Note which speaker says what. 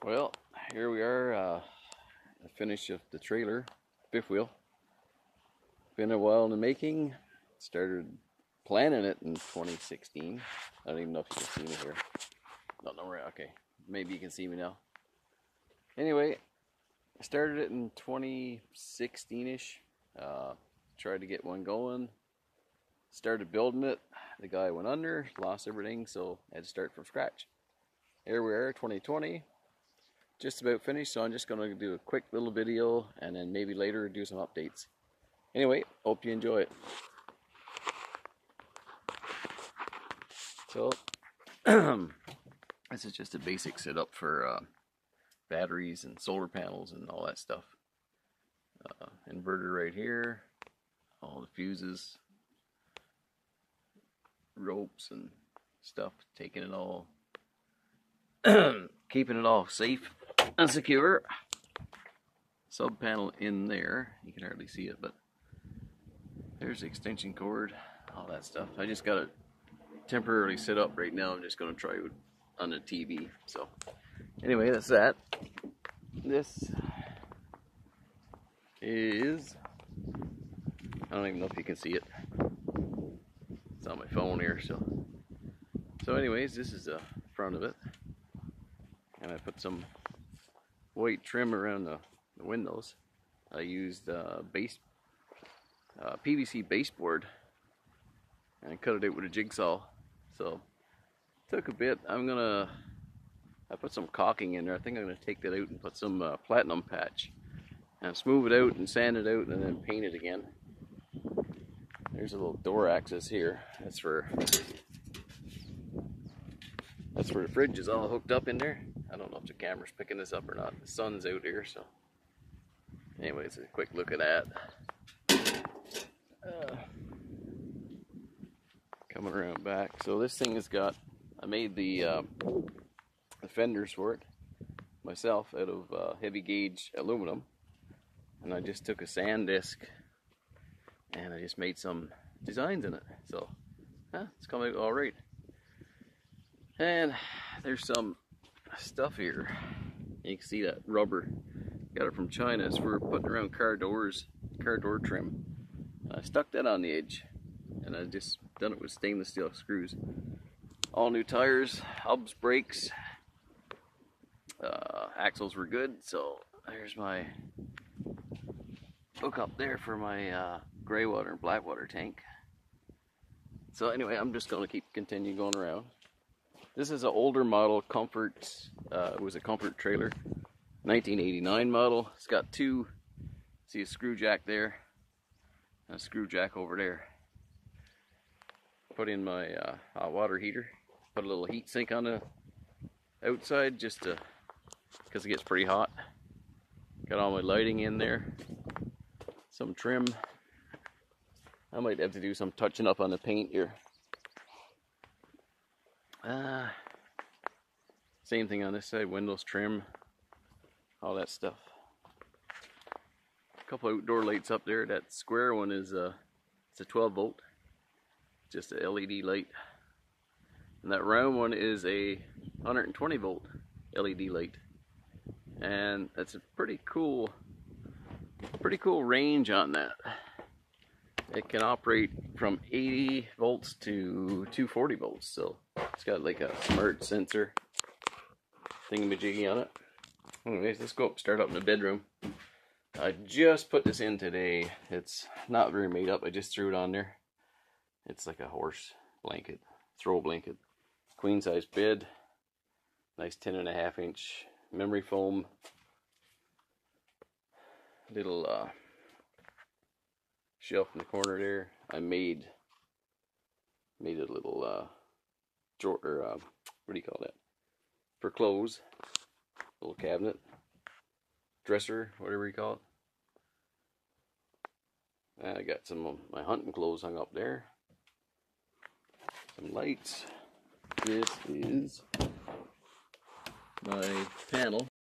Speaker 1: Well, here we are, the finish of the trailer, fifth wheel. Been a while in the making. Started planning it in 2016. I don't even know if you can see me here. Don't know where, okay. Maybe you can see me now. Anyway, I started it in 2016-ish. Tried to get one going. Started building it. The guy went under, lost everything, so I had to start from scratch. Here we are, 2020. Just about finished, so I'm just going to do a quick little video and then maybe later do some updates. Anyway, hope you enjoy it. So, this is just a basic setup for batteries and solar panels and all that stuff. Inverter right here, all the fuses, ropes and stuff, taking it all, keeping it all safe and secure. Sub panel in there, you can hardly see it, but there's the extension cord, all that stuff. I just got it temporarily set up right now. I'm just going to try it on the TV. So anyway, that's that. This is, I don't even know if you can see it. It's on my phone here, so anyways, this is the front of it. And I put some white trim around the windows. I used PVC baseboard and cut it out with a jigsaw. So took a bit. I put some caulking in there. I think I'm gonna take that out and put some platinum patch and smooth it out and sand it out and then paint it again. There's a little door access here. That's where the fridge is all hooked up in there. I don't know if the camera's picking this up or not. The sun's out here, so anyways, a quick look at that. Coming around back. So this thing has got, I made the fenders for it myself out of heavy gauge aluminum, and I just took a sand disc and I just made some designs in it. So it's coming out all right. And there's some stuff here. You can see that rubber. Got it from China. It's for putting around car doors, car door trim. I stuck that on the edge, and I just done it with stainless steel screws. All new tires, hubs, brakes, axles were good. So there's my hook up there for my gray water and black water tank. So anyway, I'm just going to continue going around. This is an older model Comfort. It was a Comfort trailer, 1989 model. It's got two. See a screw jack there, and a screw jack over there. Put in my hot water heater. Put a little heat sink on the outside just to, because it gets pretty hot. Got all my lighting in there. Some trim. I might have to do some touching up on the paint here. Same thing on this side, windows trim, all that stuff. A couple outdoor lights up there. That square one is it's a 12 volt, just a LED light, and that round one is a 120 volt LED light, and that's a pretty cool range on that. It can operate from 80 volts to 240 volts, so it's got like a smart sensor thingamajiggy on it. Anyways, let's go up, start up in the bedroom. I just put this in today. It's not very made up. I just threw it on there. It's like a horse blanket, throw blanket. Queen size bed. Nice 10.5 inch memory foam. Little shelf in the corner there. I made a little drawer, what do you call that? For clothes. Little cabinet, dresser, whatever you call it. And I got some of my hunting clothes hung up there. Some lights. This is my panel.